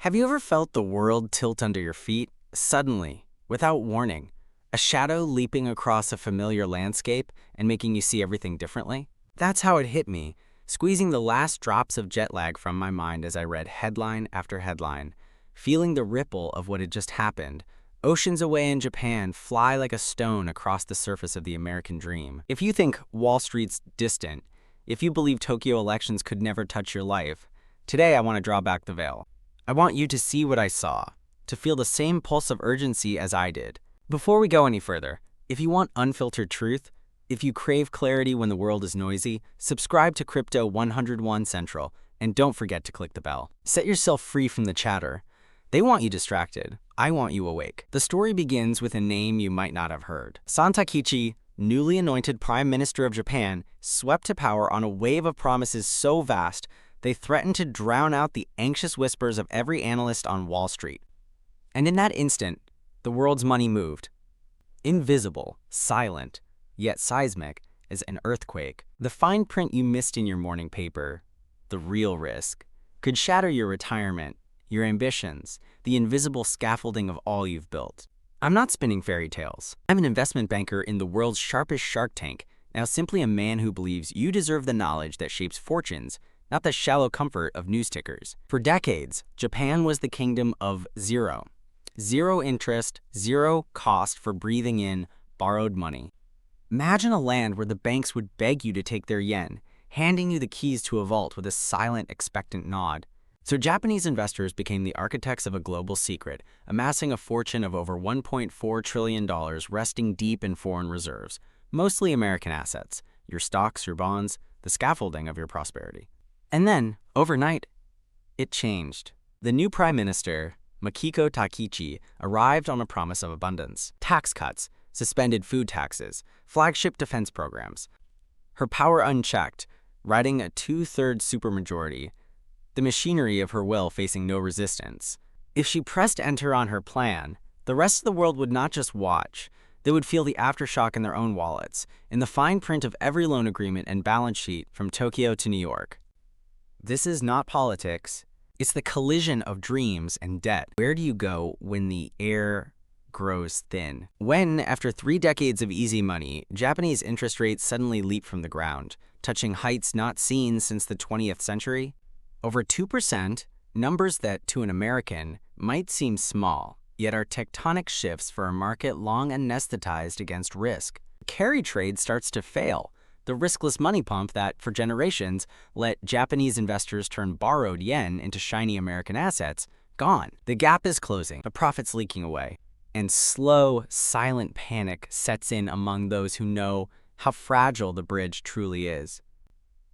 Have you ever felt the world tilt under your feet, suddenly, without warning? A shadow leaping across a familiar landscape and making you see everything differently? That's how it hit me, squeezing the last drops of jet lag from my mind as I read headline after headline, feeling the ripple of what had just happened. Oceans away in Japan fly like a stone across the surface of the American dream. If you think Wall Street's distant, if you believe Tokyo elections could never touch your life, today I want to draw back the veil. I want you to see what I saw, to feel the same pulse of urgency as I did. Before we go any further, if you want unfiltered truth, if you crave clarity when the world is noisy, subscribe to Crypto 101 Central, and don't forget to click the bell. Set yourself free from the chatter. They want you distracted. I want you awake. The story begins with a name you might not have heard. Takeshi, newly anointed Prime Minister of Japan, swept to power on a wave of promises so vast they threatened to drown out the anxious whispers of every analyst on Wall Street. And in that instant, the world's money moved. Invisible, silent, yet seismic as an earthquake. The fine print you missed in your morning paper, the real risk, could shatter your retirement, your ambitions, the invisible scaffolding of all you've built. I'm not spinning fairy tales. I'm an investment banker in the world's sharpest Shark Tank, now simply a man who believes you deserve the knowledge that shapes fortunes, not the shallow comfort of news tickers. For decades, Japan was the kingdom of zero. Zero interest, zero cost for breathing in borrowed money. Imagine a land where the banks would beg you to take their yen, handing you the keys to a vault with a silent, expectant nod. So Japanese investors became the architects of a global secret, amassing a fortune of over $1.4 trillion resting deep in foreign reserves, mostly American assets, your stocks, your bonds, the scaffolding of your prosperity. And then, overnight, it changed. The new prime minister, Makiko Takeshi, arrived on a promise of abundance. Tax cuts, suspended food taxes, flagship defense programs. Her power unchecked, riding a two-thirds supermajority, the machinery of her will facing no resistance. If she pressed enter on her plan, the rest of the world would not just watch, they would feel the aftershock in their own wallets, in the fine print of every loan agreement and balance sheet from Tokyo to New York. This is not politics. It's the collision of dreams and debt. Where do you go when the air grows thin? When, after 3 decades of easy money, Japanese interest rates suddenly leap from the ground, touching heights not seen since the 20th century? Over 2%, numbers that, to an American, might seem small, yet are tectonic shifts for a market long anesthetized against risk. Carry trade starts to fail. The riskless money pump that, for generations, let Japanese investors turn borrowed yen into shiny American assets, gone. The gap is closing, the profits leaking away, and slow, silent panic sets in among those who know how fragile the bridge truly is.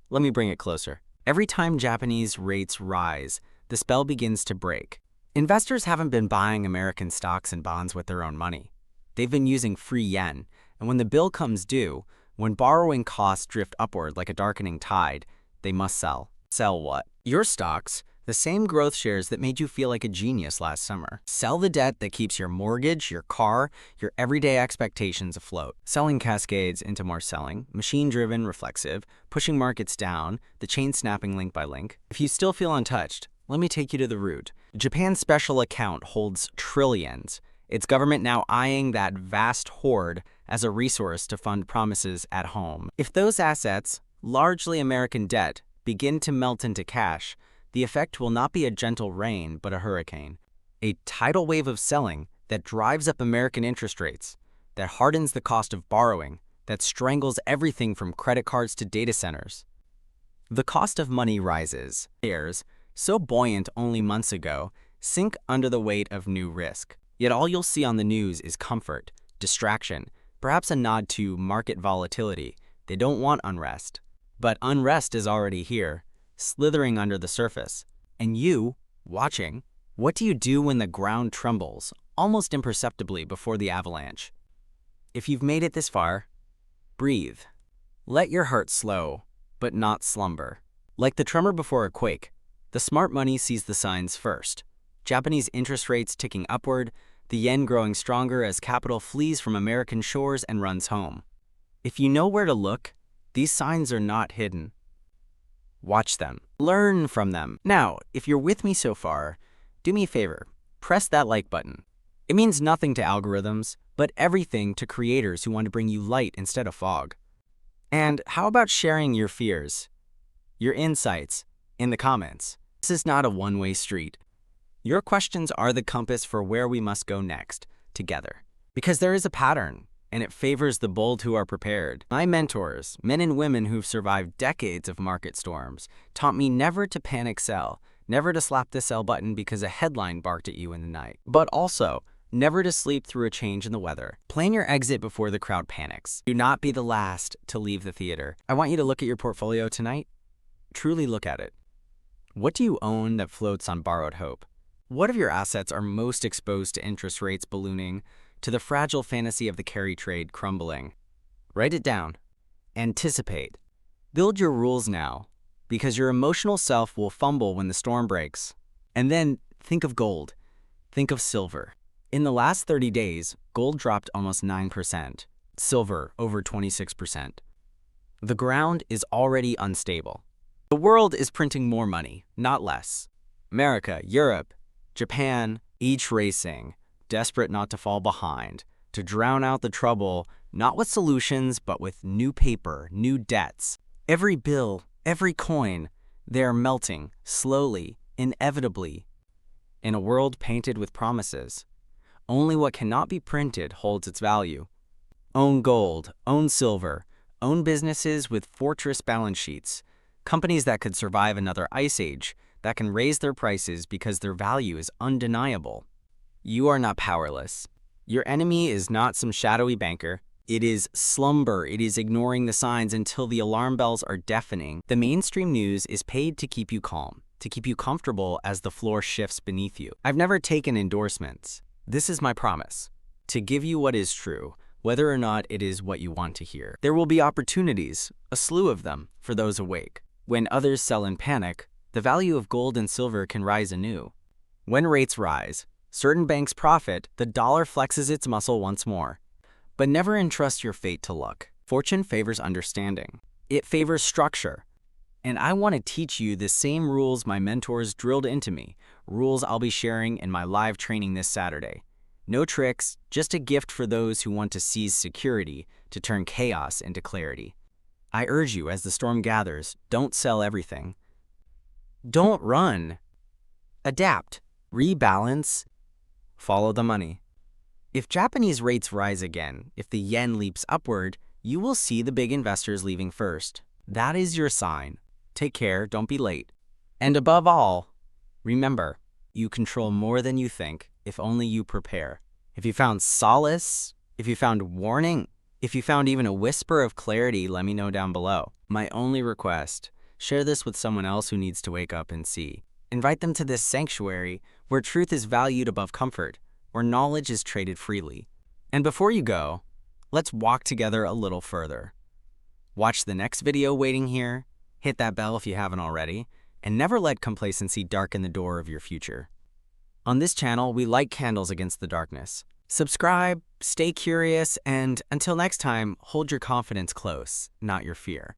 Let me bring it closer. Every time Japanese rates rise, the spell begins to break. Investors haven't been buying American stocks and bonds with their own money. They've been using free yen, and when the bill comes due, when borrowing costs drift upward like a darkening tide, they must sell. Sell what? Your stocks, the same growth shares that made you feel like a genius last summer. Sell the debt that keeps your mortgage, your car, your everyday expectations afloat. Selling cascades into more selling, machine-driven, reflexive, pushing markets down, the chain snapping link by link. If you still feel untouched, let me take you to the root. Japan's special account holds trillions. Its government now eyeing that vast hoard as a resource to fund promises at home. If those assets, largely American debt, begin to melt into cash, the effect will not be a gentle rain, but a hurricane. A tidal wave of selling that drives up American interest rates, that hardens the cost of borrowing, that strangles everything from credit cards to data centers. The cost of money rises. Shares, so buoyant only months ago, sink under the weight of new risk. Yet all you'll see on the news is comfort, distraction, perhaps a nod to market volatility. They don't want unrest. But unrest is already here, slithering under the surface. And you, watching, what do you do when the ground trembles, almost imperceptibly before the avalanche? If you've made it this far, breathe. Let your heart slow, but not slumber. Like the tremor before a quake, the smart money sees the signs first. Japanese interest rates ticking upward, the yen growing stronger as capital flees from American shores and runs home. If you know where to look, these signs are not hidden. Watch them. Learn from them. Now, if you're with me so far, do me a favor, press that like button. It means nothing to algorithms, but everything to creators who want to bring you light instead of fog. And how about sharing your fears, your insights, in the comments? This is not a one-way street. Your questions are the compass for where we must go next, together. Because there is a pattern, and it favors the bold who are prepared. My mentors, men and women who've survived decades of market storms, taught me never to panic sell, never to slap the sell button because a headline barked at you in the night, but also never to sleep through a change in the weather. Plan your exit before the crowd panics. Do not be the last to leave the theater. I want you to look at your portfolio tonight. Truly look at it. What do you own that floats on borrowed hope? What of your assets are most exposed to interest rates ballooning, to the fragile fantasy of the carry trade crumbling? Write it down. Anticipate. Build your rules now, because your emotional self will fumble when the storm breaks. And then think of gold. Think of silver. In the last 30 days, gold dropped almost 9%, silver over 26%. The ground is already unstable. The world is printing more money, not less. America, Europe, Japan, each racing, desperate not to fall behind, to drown out the trouble, not with solutions, but with new paper, new debts. Every bill, every coin, they are melting, slowly, inevitably. In a world painted with promises, only what cannot be printed holds its value. Own gold, own silver, own businesses with fortress balance sheets, companies that could survive another ice age, that can raise their prices because their value is undeniable. You are not powerless. Your enemy is not some shadowy banker. It is slumber. It is ignoring the signs until the alarm bells are deafening. The mainstream news is paid to keep you calm, to keep you comfortable as the floor shifts beneath you. I've never taken endorsements. This is my promise, to give you what is true, whether or not it is what you want to hear. There will be opportunities, a slew of them, for those awake. When others sell in panic, the value of gold and silver can rise anew. When rates rise, certain banks profit, the dollar flexes its muscle once more. But never entrust your fate to luck. Fortune favors understanding. It favors structure. And I want to teach you the same rules my mentors drilled into me, rules I'll be sharing in my live training this Saturday. No tricks, just a gift for those who want to seize security to turn chaos into clarity. I urge you, as the storm gathers, don't sell everything. Don't run. Adapt, rebalance, follow the money. If Japanese rates rise again, if the yen leaps upward, you will see the big investors leaving first. That is your sign. Take care, don't be late. And above all, remember, you control more than you think if only you prepare. If you found solace, if you found warning, if you found even a whisper of clarity, let me know down below. My only request, share this with someone else who needs to wake up and see. Invite them to this sanctuary where truth is valued above comfort, where knowledge is traded freely. And before you go, let's walk together a little further. Watch the next video waiting here, hit that bell if you haven't already, and never let complacency darken the door of your future. On this channel, we light candles against the darkness. Subscribe, stay curious, and until next time, hold your confidence close, not your fear.